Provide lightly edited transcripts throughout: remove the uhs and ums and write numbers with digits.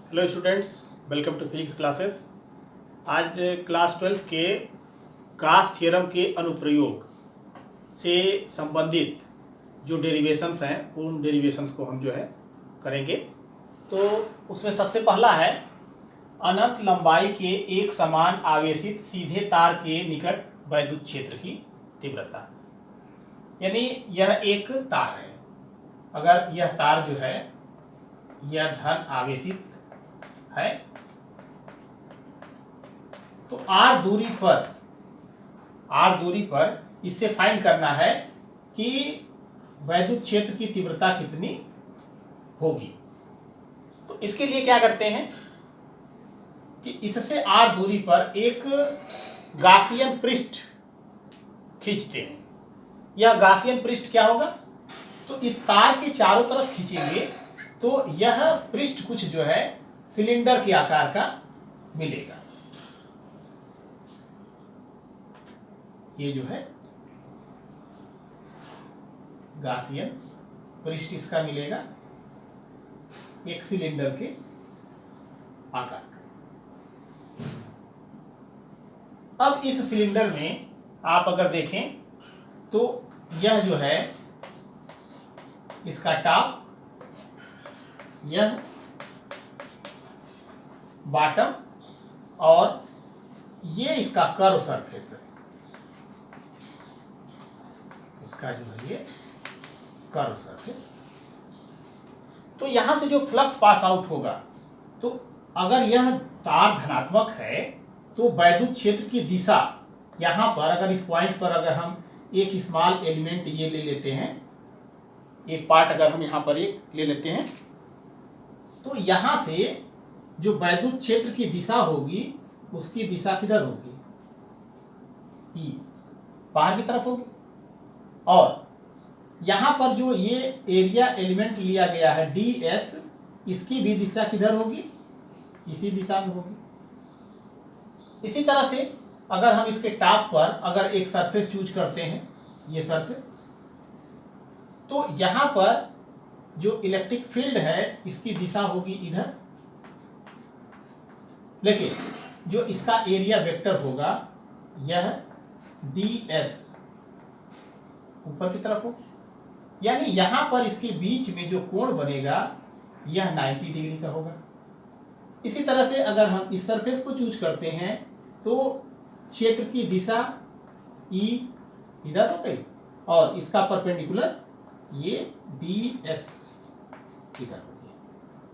Hello students, welcome to physics classes. आज class 12 के गास थ्योरम के अनुप्रयोग से संबंधित जो डेरिवेशंस हैं उन डेरिवेशंस को हम जो है करेंगे। तो उसमें सबसे पहला है अनंत लंबाई के एक समान आवेशित सीधे तार के निकट वैद्युत क्षेत्र की तीव्रता। यानी यह एक तार है, अगर यह तार जो है यह धन आवेशित है तो r दूरी पर इससे फाइंड करना है कि वैद्युत क्षेत्र की तीव्रता कितनी होगी। तो इसके लिए क्या करते हैं कि इससे r दूरी पर एक गासियन पृष्ठ खींचते हैं। यह गासियन पृष्ठ क्या होगा, तो इस तार के चारों तरफ खींचेंगे तो यह पृष्ठ कुछ जो है सिलेंडर के आकार का मिलेगा। ये जो है गासियन पृष्ठ इसका मिलेगा एक सिलेंडर के आकार का। अब इस सिलेंडर में आप अगर देखें तो यह जो है इसका टॉप, यह बॉटम और ये इसका कर्व सरफेस है। इसका जो है ये कर्व सरफेस। तो यहां से जो फ्लक्स पास आउट होगा, तो अगर यह तार धनात्मक है तो वैद्युत क्षेत्र की दिशा यहां पर, अगर इस पॉइंट पर अगर हम एक स्मॉल एलिमेंट ये ले लेते हैं, एक पार्ट अगर हम यहां पर एक ले लेते हैं, तो यहां से जो वैद्युत क्षेत्र की दिशा होगी उसकी दिशा किधर होगी, ई, बाहर की तरफ होगी। और यहां पर जो ये एरिया एलिमेंट लिया गया है ds, इसकी भी दिशा किधर होगी, इसी दिशा में होगी। इसी तरह से अगर हम इसके टॉप पर अगर एक सरफेस चूज करते हैं, ये सरफेस, तो यहां पर जो इलेक्ट्रिक फील्ड है इसकी दिशा होगी इधर, लेकिन जो इसका एरिया वेक्टर होगा यह ds ऊपर की तरफ होगी। यानी यहां पर इसके बीच में जो कोण बनेगा यह 90 डिग्री का होगा। इसी तरह से अगर हम इस सरफेस को चूज करते हैं तो क्षेत्र की दिशा ई इधर हो गई और इसका परपेंडिकुलर ये ds इधर हो गया।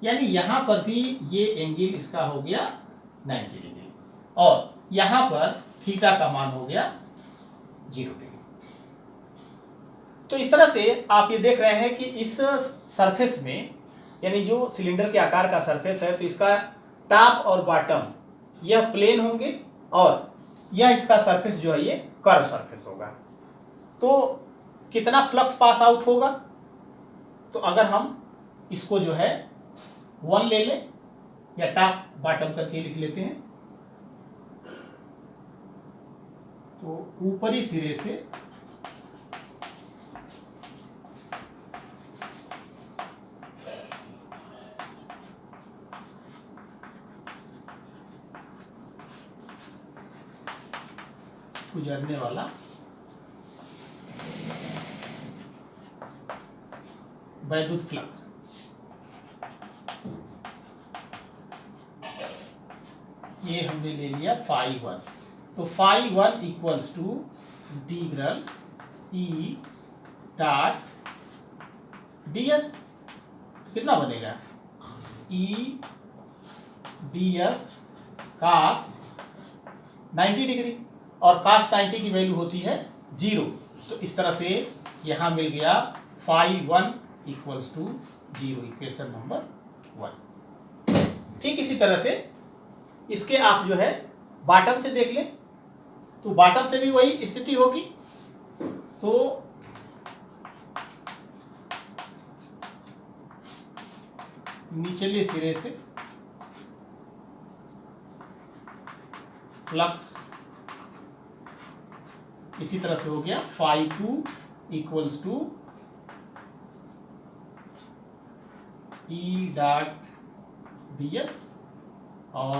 यानी यहां पर भी ये एंगल इसका हो गया 90 डिग्री और यहां पर थीटा का मान हो गया 0 डिग्री। तो इस तरह से आप ये देख रहे हैं कि इस सरफेस में, यानी जो सिलेंडर के आकार का सरफेस है, तो इसका टॉप और बॉटम यह प्लेन होंगे और यह इसका सरफेस जो है ये कर्व सरफेस होगा। तो कितना फ्लक्स पास आउट होगा, तो अगर हम इसको जो है 1 ले लें या टॉप बॉटम करके लिख लेते हैं, तो ऊपरी सिरे से गुजरने वाला वैद्युत फ्लक्स, ये हमने ले लिया φ1। तो φ1 equals to integral E dot ds। कितना बनेगा, ई ds cos 90 डिग्री और cos 90 की वैल्यू होती है 0। तो इस तरह से यहां मिल गया φ1 इक्वल्स टू 0, इक्वेशन नंबर 1। ठीक इसी तरह से इसके आप जो है बॉटम से देख लें, तो बॉटम से भी वही स्थिति होगी। तो निचले सिरे से फ्लक्स इसी तरह से हो गया φ2 equals to E dot ds और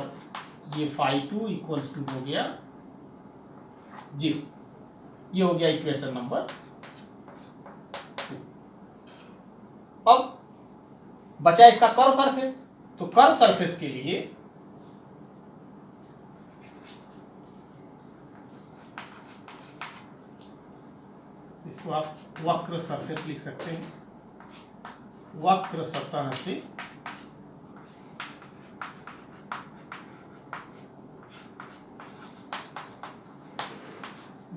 ये phi2 इक्वल्स टू हो गया 0। ये हो गया इक्वेशन नंबर 2। अब बचा इसका कर्व सरफेस। तो कर्व सरफेस के लिए इसको आप वक्र सरफेस लिख सकते हैं। वक्र सतह से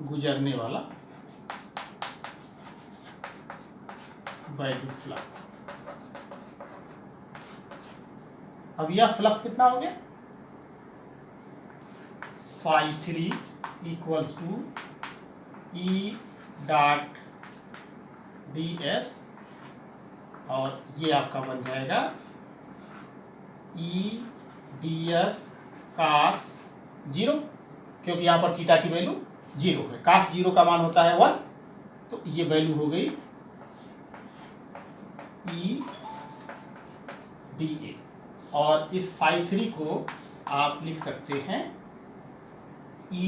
गुजरने वाला वैद्युत फ्लक्स। अब यह फ्लक्स कितना हो गया, phi3 equals to E dot ds और ये आपका बन जाएगा ई ds cos 0, क्योंकि यहाँ पर थीटा की वैल्यू 0 है। cos 0 का मान होता है 1, तो ये वैल्यू हो गई ई da। और इस phi3 को आप लिख सकते हैं E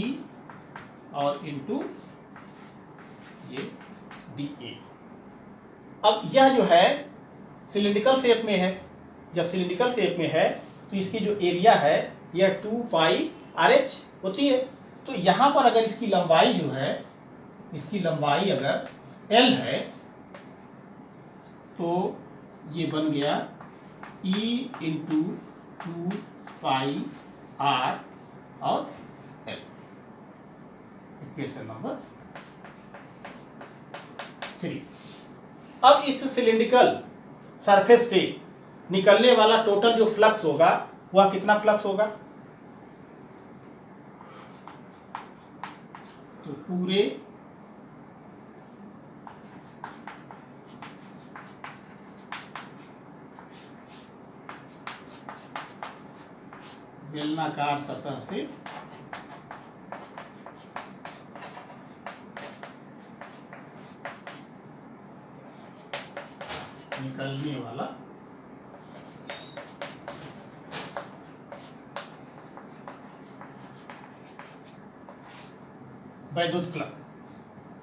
और इंटू ये dA। अब यह जो है सिलिंड्रिकल शेप में है। जब सिलिंड्रिकल शेप में है तो इसकी जो एरिया है यह 2 पाई RH होती है। तो यहाँ पर अगर इसकी लंबाई जो है, इसकी लंबाई अगर L है तो ये बन गया E इंटू 2 पाई R और L। Equation number 3। अब इस सिलिंड्रिकल सरफेस से निकलने वाला टोटल जो फ्लक्स होगा वह कितना फ्लक्स होगा, तो पूरे बेलनाकार सतह से निकलने वाला वैद्युत फ्लक्स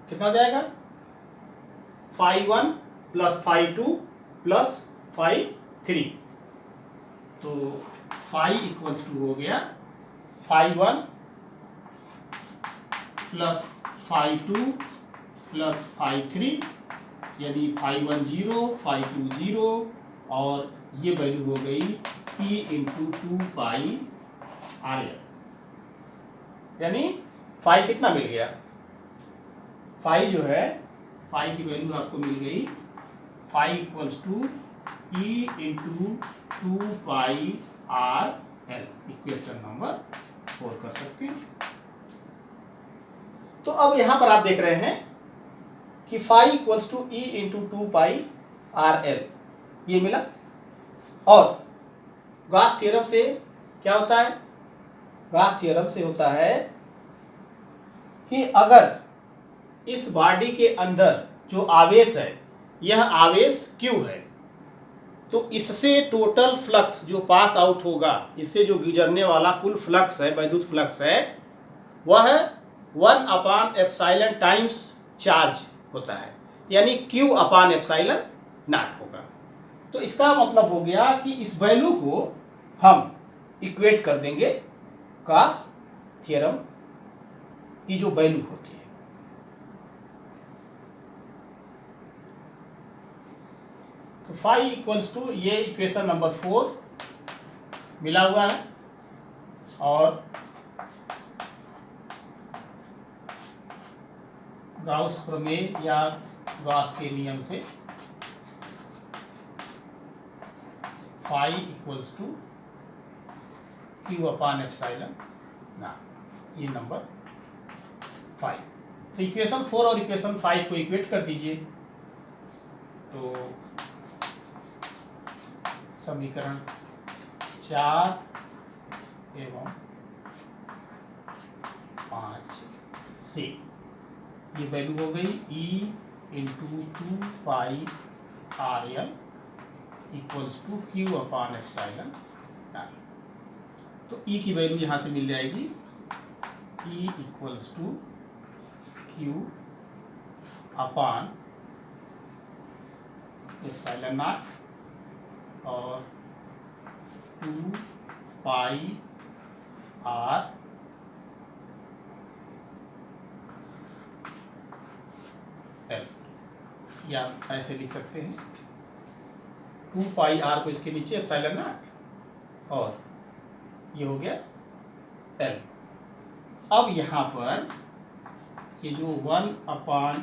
कितना हो जाएगा, phi1 plus phi2 plus phi3। तो phi इक्वल्स टू हो गया phi1 plus phi2 plus phi3, यदि phi1 0 phi2 0 और ये वैल्यू हो गई P इंटू 2 पाई RL। यानी फाई कितना मिल गया, फाई जो है, फाई की वैल्यू आपको मिल गई phi equals to E into 2 pi RL। Equation number 4 कर सकते हैं। तो अब यहां पर आप देख रहे हैं कि phi equals to E into 2 pi RL ये मिला। और गॉस थ्योरम से क्या होता है, गॉस थ्योरम से होता है कि अगर इस बॉडी के अंदर जो आवेश है यह आवेश Q है, तो इससे टोटल फ्लक्स जो पास आउट होगा, इससे जो गुजरने वाला कुल फ्लक्स है, वैद्युत फ्लक्स है, वह 1/ε टाइम्स चार्ज होता है, यानी Q/ε नॉट होगा। तो इसका मतलब हो गया कि इस वैल्यू को हम इक्वेट कर देंगे गॉस थ्योरम की जो वैल्यू होती है। तो फाई इक्वल्स टू ये इक्वेशन नंबर 4 मिला हुआ है। और गाउस प्रमेय या गॉस के नियम से फाई इक्वल्स टू Q/ε ना, ये नंबर 5। तो इक्वेशन 4 और इक्वेशन 5 को इक्वेट कर दीजिए। तो समीकरण 4 एवं 5 से ये वैल्यू हो गई E into 2 pi RL equals to Q/ε तो ई की वैल्यू यहां से मिल जाएगी, E equals to Q upon epsilon naught और 2 पाई आर एल, या ऐसे लिख सकते हैं 2 पाई आर को इसके नीचे एप्सिलॉन नॉट और ये हो गया एल। अब यहाँ पर ये जो 1/2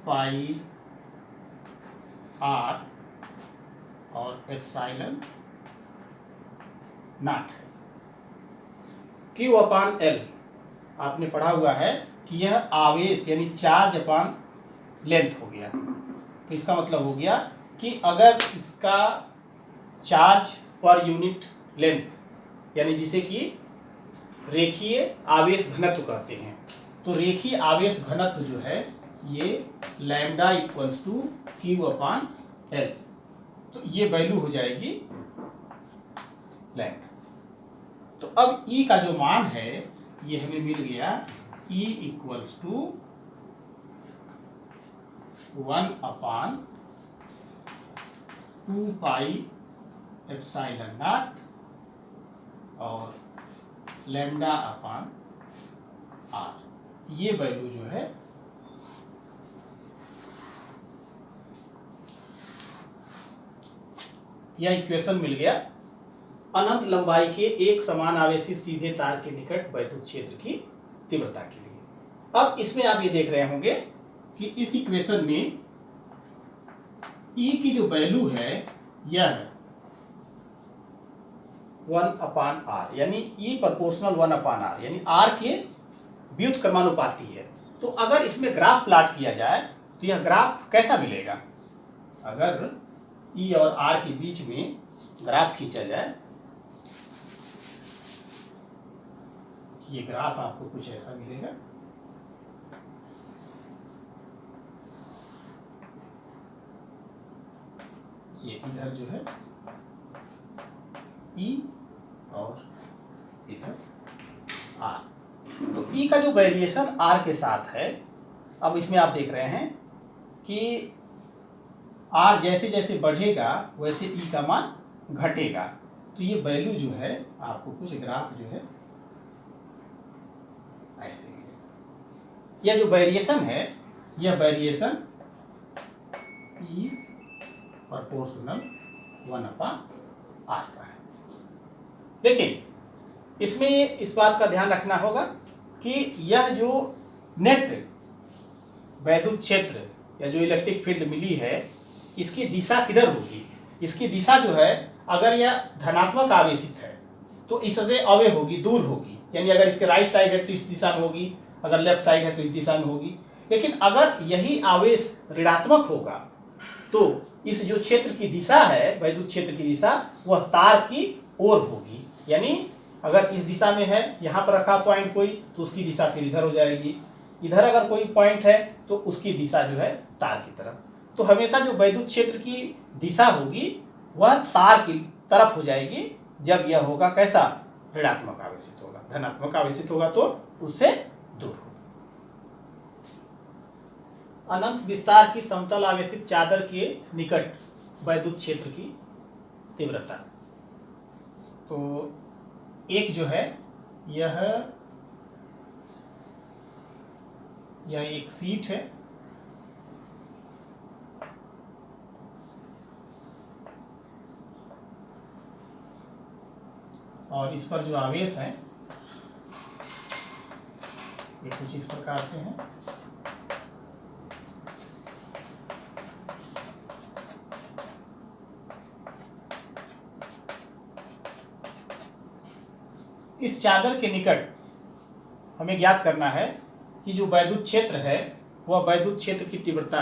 पाई आर और एप्सिलॉन नॉट है। क्यू अपान एल आपने पढ़ा हुआ है कि यह आवेश यानी चार्ज अपान लेंथ हो गया। तो इसका मतलब हो गया कि अगर इसका चार्ज पर यूनिट लेंथ यानी जिसे कि रेखीय आवेश घनत्व कहते हैं, तो रेखीय आवेश घनत्व जो है ये lambda equals to Q upon L, तो ये वैल्यू हो जाएगी लैम्डा। तो अब ई का जो मान है ये हमें मिल गया, E equals to 1/2 pi epsilon naught और लैम्डा अपान आर, ये वैल्यू जो है यह इक्वेशन मिल गया अनंत लंबाई के एक समान आवेशित सीधे तार के निकट वैद्युत क्षेत्र की तीव्रता के लिए। अब इसमें आप ये देख रहे होंगे कि इस इक्वेशन में E की जो वैल्यू है यह 1/r यानी E प्रोपोर्शनल 1/r यानी R के व्युत्क्रमानुपाती है। तो अगर इसमें ग्राफ प्लॉट किया जाए तो यह ग्राफ कैसा मिलेगा? अगर E और R के बीच में ग्राफ खींचा जाए, ये ग्राफ आपको कुछ ऐसा मिलेगा। ये इधर जो है E और इधर R, तो E का जो वेरिएशन R के साथ है, अब इसमें आप देख रहे हैं कि R जैसे जैसे बढ़ेगा वैसे E का मान घटेगा। तो ये वैल्यू जो है आपको कुछ ग्राफ जो है ऐसे मिलेगा। यह जो वेरिएशन है यह वेरिएशन E प्रोपोर्शनल 1/r का है। लेकिन इसमें इस बात का ध्यान रखना होगा कि यह जो नेट वैद्युत क्षेत्र या जो इलेक्ट्रिक फील्ड मिली है इसकी दिशा किधर होगी? इसकी दिशा जो है अगर यह धनात्मक आवेशित है तो इससे अवे होगी, दूर होगी, यानी अगर इसके राइट साइड है तो इस दिशा में होगी, अगर लेफ्ट साइड है तो इस दिशा में होगी। लेकिन अगर यही आवेश ऋणात्मक होगा तो इस जो क्षेत्र की दिशा है, वैद्युत क्षेत्र की दिशा, वह तार की ओर होगी। यानी अगर इस दिशा में है, यहाँ पर रखा पॉइंट कोई, तो उसकी दिशा फिर इधर हो जाएगी। इधर अगर कोई पॉइंट है तो उसकी दिशा जो है तार की तरफ। तो हमेशा जो वैद्युत क्षेत्र की दिशा होगी वह तार की तरफ हो जाएगी जब यह होगा कैसा? ऋणात्मक आवेशित होगा। धनात्मक आवेशित होगा तो उससे दूर होगा। अनंत विस्तार की समतल आवेशित चादर के निकट वैद्युत क्षेत्र की तीव्रता। तो एक जो है यह एक सीट है, और इस पर जो आवेश है ये कुछ इस प्रकार से है। इस चादर के निकट हमें ज्ञात करना है कि जो वैद्युत क्षेत्र है वह वैद्युत क्षेत्र की तीव्रता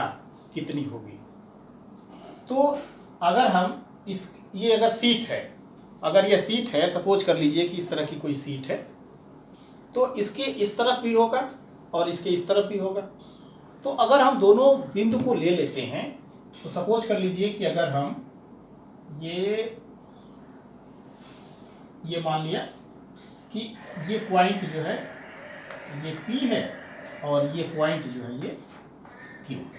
कितनी होगी। तो अगर हम ये अगर सीट है, अगर यह सीट है, सपोज कर लीजिए कि इस तरह की कोई सीट है, तो इसके इस तरफ भी होगा और इसके इस तरफ भी होगा। तो अगर हम दोनों बिंदु को ले लेते हैं तो सपोज कर लीजिए कि अगर हम ये ये मान लिया कि ये पॉइंट जो है ये P है और ये पॉइंट जो है ये Q है।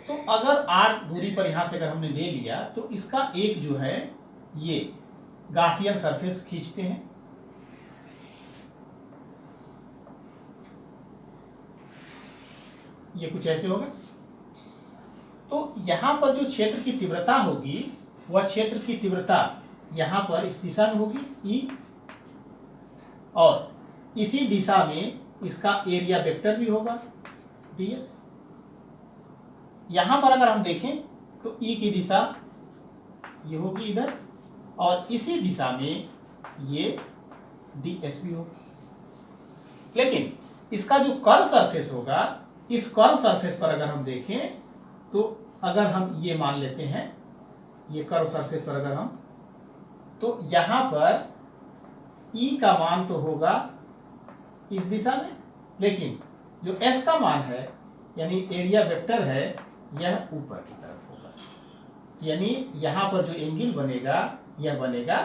तो अगर R दूरी पर यहां से अगर हमने ले लिया तो इसका एक जो है ये गासियन सरफेस खींचते हैं। ये कुछ ऐसे होगा। तो यहां पर जो क्षेत्र की तीव्रता होगी वह क्षेत्र की तीव्रता यहां पर इस दिशा में होगी E, और इसी दिशा में इसका एरिया वेक्टर भी होगा ds। यहां पर अगर हम देखें तो E की दिशा ये होगी इधर, और इसी दिशा में ये ds भी होगा। लेकिन इसका जो कर्व सरफेस होगा, इस कर्व सरफेस पर अगर हम देखें तो अगर हम ये मान लेते हैं, ये कर्व सरफेस पर अगर हम, तो यहां पर E का मान तो होगा इस दिशा में, लेकिन जो S का मान है यानी एरिया वेक्टर है यह ऊपर की तरफ होगा। यानी यहां पर जो एंगल बनेगा यह बनेगा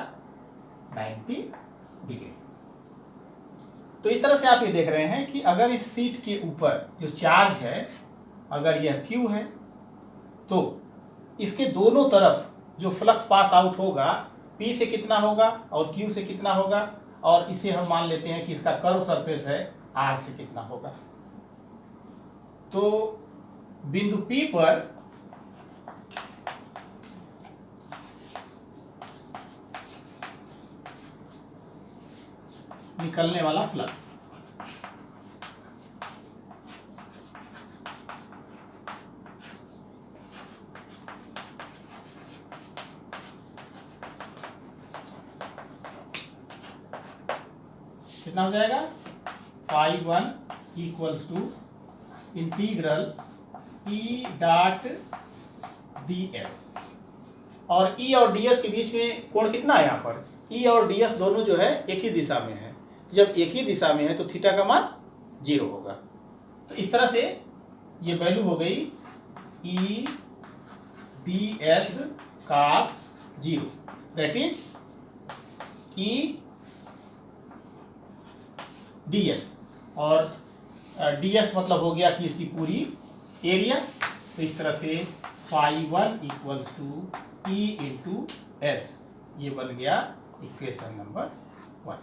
90 डिग्री। तो इस तरह से आप ये देख रहे हैं कि अगर इस शीट के ऊपर जो चार्ज है, अगर यह Q है तो इसके दोनों तरफ जो फ्लक्स पास आउट होगा P से कितना होगा और Q से कितना होगा, और इसे हम मान लेते हैं कि इसका कर्व सरफेस है R से कितना होगा। तो बिंदु P पर निकलने वाला फ्लक्स कितना हो जाएगा, φ1 equals to integral E dot ds। और E और ds के बीच में कोण कितना है, यहाँ पर E और ds दोनों जो है एक ही दिशा में है। जब एक ही दिशा में है तो थीटा का मान 0 होगा। तो इस तरह से ये वैल्यू हो गई E ds cos 0, that is E ds, और ds मतलब हो गया कि इसकी पूरी एरिया। तो इस तरह से φ1 equals to E into S, ये बन गया इक्वेशन नंबर 1।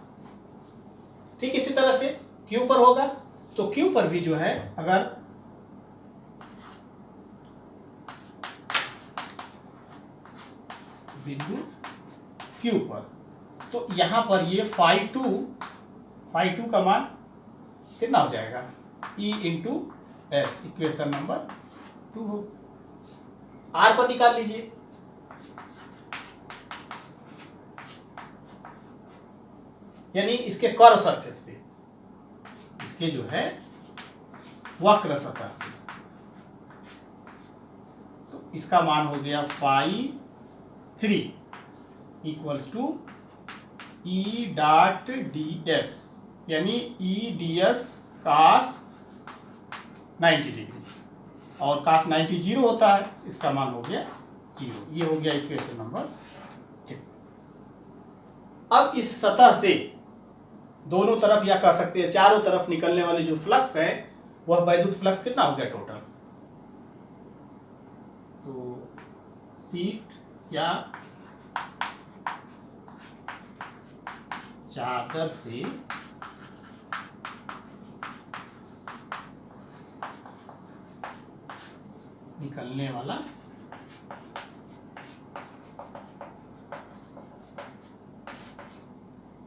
ठीक इसी तरह से Q पर होगा, तो Q पर भी जो है अगर बिंदु Q पर, तो यहां पर ये φ2 का मान कितना हो जाएगा, E into S, equation number 2 हो। R पर निकाल लीजिए, यानी इसके कर्व सरफेस से, इसके जो है वक्र सतह से, तो इसका मान हो गया φ3 equals to E dot ds, यानी E ds cos 90 डिग्री, और cos 90 0 होता है, इसका मान हो गया 0। ये हो गया इक्वेशन नंबर 3। अब इस सतह से दोनों तरफ, या कह सकते हैं चारों तरफ निकलने वाले जो फ्लक्स है वह वैद्युत फ्लक्स कितना हो गया टोटल। तो शीट या चादर से निकलने वाला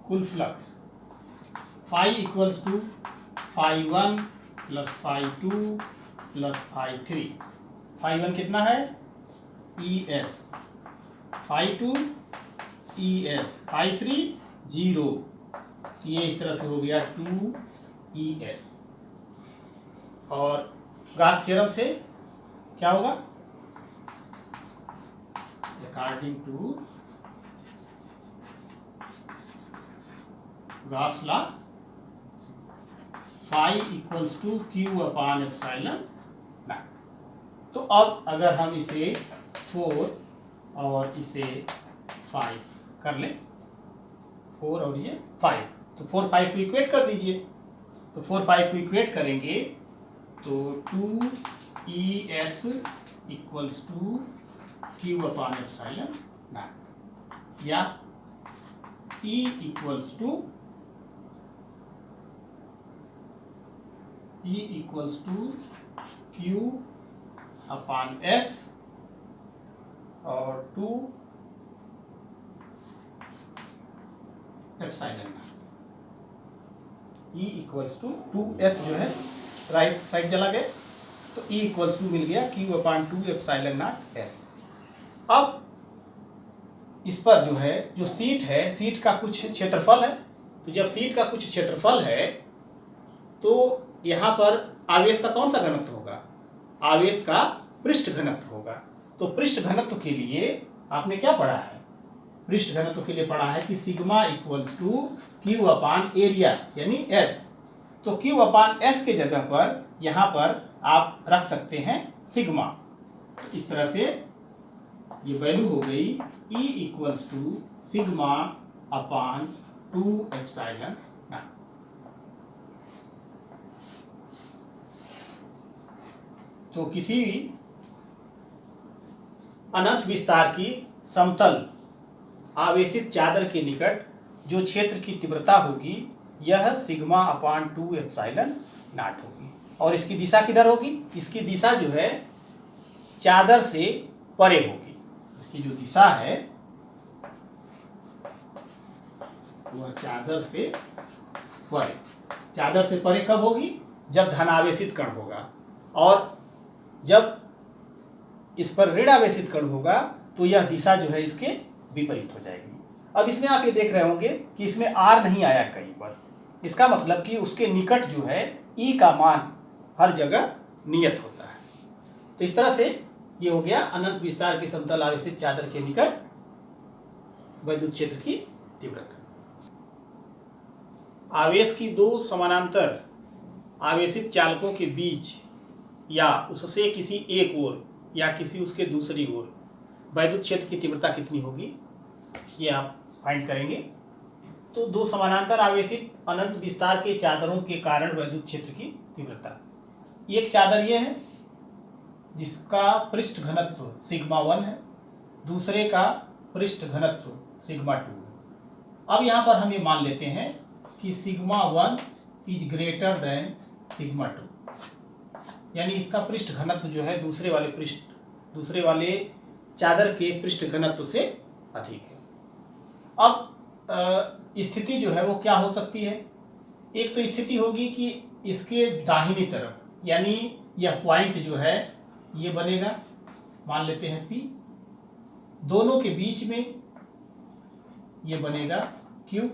कुल flux φ equals to φ1 plus φ2 plus φ3। φ1 कितना है ES, φ2 ES, φ3 0। ये इस तरह से हो गया 2ES। और गास थ्योरम से क्या होगा, according to Gauss law φ equals to Q upon epsilon not. तो अब अगर हम इसे 4 और इसे 5 कर लें 4 और ये 5, तो 4 5 को इक्वेट कर दीजिए। तो 4 5 को इक्वेट करेंगे तो 2ES equals to Q upon epsilon naught, या E equals to Q upon S और 2 epsilon naught. E equals to 2S जो है राइट साइड चला गया, तो E इक्वल्स टू मिल गया Q upon 2 epsilon not S। अब इस पर जो है जो सीट है, सीट का कुछ क्षेत्रफल है, तो जब सीट का कुछ क्षेत्रफल है तो यहाँ पर आवेश का कौन सा घनत्व होगा? आवेश का पृष्ठ घनत्व होगा। तो पृष्ठ घनत्व के लिए आपने क्या पढ़ा है? पृष्ठ घनत्व के लिए पढ़ा है कि sigma equals to Q upon area यानी S। तो Q अपान S के जगह पर यहाँ पर आप रख सकते हैं सिग्मा। तो इस तरह से ये वैल्यू हो गई E equals to sigma upon 2 epsilon not. तो किसी अनंत विस्तार की समतल आवेशित चादर के निकट जो क्षेत्र की तीव्रता होगी यह सिग्मा अपान 2 एप्सिलॉन नॉट होगी। और इसकी दिशा किधर होगी? इसकी दिशा जो है चादर से परे होगी। इसकी जो दिशा है वह चादर से परे। चादर से परे कब होगी? जब धनावेशित कण होगा, और जब इस पर ऋण आवेशित कण होगा तो यह दिशा जो है इसके विपरीत हो जाएगी। अब इसमें आप ये देख रहे होंगे कि इसमें R नहीं आया कहीं पर। इसका मतलब कि उसके निकट जो है E का मान हर जगह नियत होता है। तो इस तरह से ये हो गया अनंत विस्तार की समतल आवेशित चादर के निकट वैद्युत क्षेत्र की तीव्रता। आवेश की दो समानांतर आवेशित चालकों के बीच या उससे किसी एक ओर या किसी उसके दूसरी ओर वैद्युत क्षेत्र की तीव्रता कितनी होगी, ये आप फाइंड करेंगे। तो दो समानांतर आवेशित अनंत विस्तार के चादरों के कारण वैद्युत क्षेत्र की तीव्रता। एक चादर ये है जिसका पृष्ठ घनत्व सिग्मा 1 है, दूसरे का पृष्ठ घनत्व सिग्मा 2 है। अब यहाँ पर हम ये मान लेते हैं कि sigma 1 is greater than sigma 2, यानी इसका पृष्ठ घनत्व जो है दूसरे वाले चादर के पृष्ठ घनत्व से अधिक है। अब स्थिति जो है वो क्या हो सकती है? एक तो स्थिति होगी कि इसके दाहिनी तरफ, यानी यह पॉइंट जो है ये बनेगा, मान लेते हैं P, दोनों के बीच में ये बनेगा Q,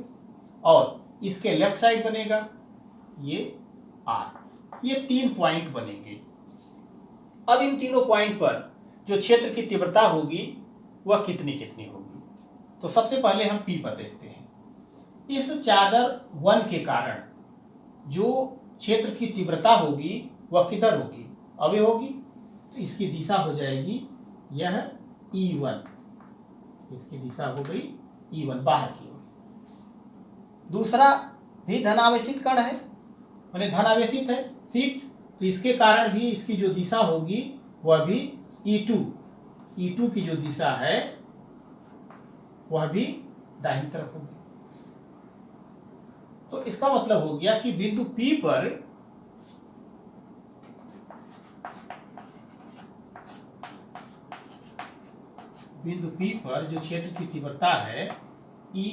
और इसके लेफ्ट साइड बनेगा ये R। ये 3 पॉइंट बनेंगे। अब इन तीनों पॉइंट पर जो क्षेत्र की तीव्रता होगी वह कितनी कितनी होगी? तो सबसे पहले हम P पर देखते हैं। इस चादर 1 के कारण जो क्षेत्र की तीव्रता होगी वह किधर होगी? अवे होगी। तो इसकी दिशा हो जाएगी यह E1, इसकी दिशा हो गई E1 बाहर की ओर। दूसरा भी धनावेशित कण है, माने धनावेशित है सीट, तो इसके कारण भी इसकी जो दिशा होगी वह भी E2 की जो दिशा है वह भी दाहिनी तरफ होगी। तो इसका मतलब हो गया कि बिंदु P पर जो क्षेत्र की तीव्रता है E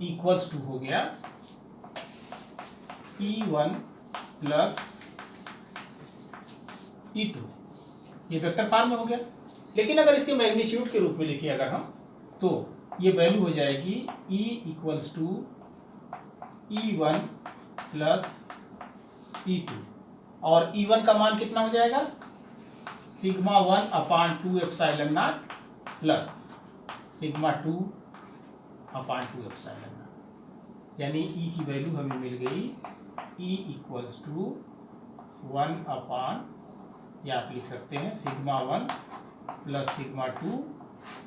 इक्वल्स टू हो गया E1 प्लस E2, ये वेक्टर फॉर्म में हो गया। लेकिन अगर इसके मैग्नीट्यूड के रूप में लिखिए अगर हम, तो ये वैल्यू हो जाएगी E equals to E1 plus E2, और E1 का मान कितना हो जाएगा? Sigma 1 upon 2 epsilon not plus sigma 2 upon 2 epsilon not, यानी E की वैल्यू हमें मिल गई E इक्वल्स टू 1 अपान, या आप लिख सकते हैं sigma 1 plus sigma 2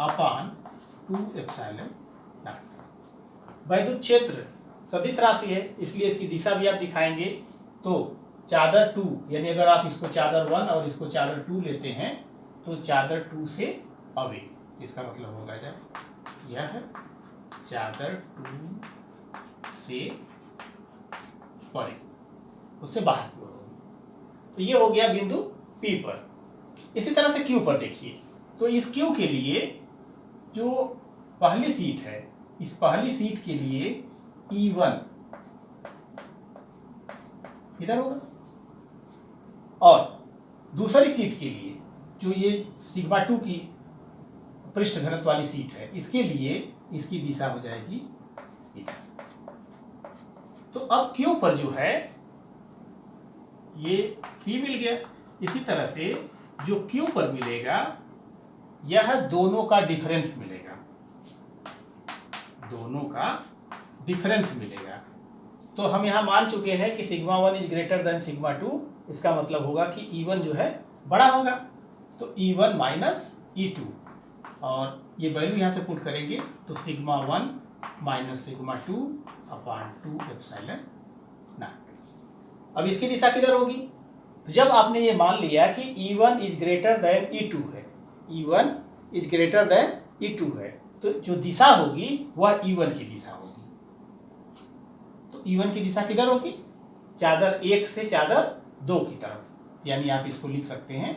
upon 2 epsilon not. वैद्युत क्षेत्र सदिश राशि है, इसलिए इसकी दिशा भी आप दिखाएंगे। तो चादर 2, यानी अगर आप इसको चादर 1 और इसको चादर 2 लेते हैं तो चादर 2 से अवे, इसका मतलब होगा जब यह चादर 2 से परे, उससे बाहर की ओर होगी। तो ये हो गया बिंदु P पर। इसी तरह से Q पर देखिए, तो इस Q के लिए जो पहली सीट है, इस पहली सीट के लिए E1 इधर होगा, और दूसरी सीट के लिए जो ये सिग्मा 2 की पृष्ठ घनत्व वाली सीट है, इसके लिए इसकी दिशा हो जाएगी इधर। तो अब Q पर जो है ये P मिल गया। इसी तरह से जो Q पर मिलेगा, यह दोनों का डिफरेंस मिलेगा, दोनों का डिफरेंस मिलेगा। तो हम यहां मान चुके हैं कि sigma 1 is greater than sigma 2, इसका मतलब होगा कि E1 जो है बड़ा होगा। तो E1 माइनस E2, और ये वैल्यू यहां से पुट करेंगे तो sigma 1 minus sigma 2 upon 2 epsilon not. अब इसकी दिशा किधर होगी? तो जब आपने ये मान लिया कि E1 is greater than E2 है, E1 is greater than E2 है, तो जो दिशा होगी वह E1 की दिशा होगी। तो E1 की दिशा किधर होगी? चादर 1 से चादर 2 की तरफ, यानी आप इसको लिख सकते हैं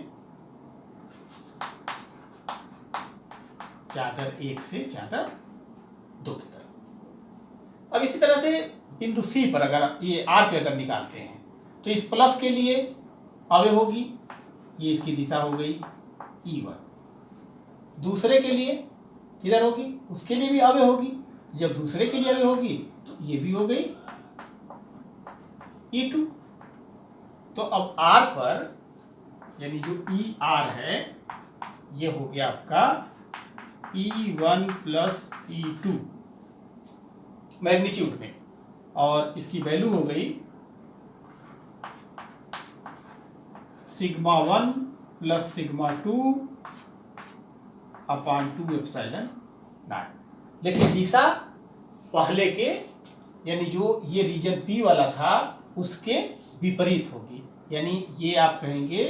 चादर 1 से चादर 2 की तरफ। अब इसी तरह से बिंदु C पर अगर ये R पे अगर निकालते हैं तो इस प्लस के लिए अवे होगी, ये इसकी दिशा हो गई E1। दूसरे के लिए किधर होगी? उसके लिए भी अवे होगी। जब दूसरे के लिए अवे होगी तो ये भी हो गई E2। तो अब R पर, यानी जो ER है, ये हो गया आपका E1 प्लस E2 मैग्नीट्यूड में, और इसकी वैल्यू हो गई sigma 1 plus sigma 2 upon 2 epsilon not. लेकिन दिशा पहले के, यानी जो ये रीजन P वाला था उसके विपरीत होगी, यानी ये आप कहेंगे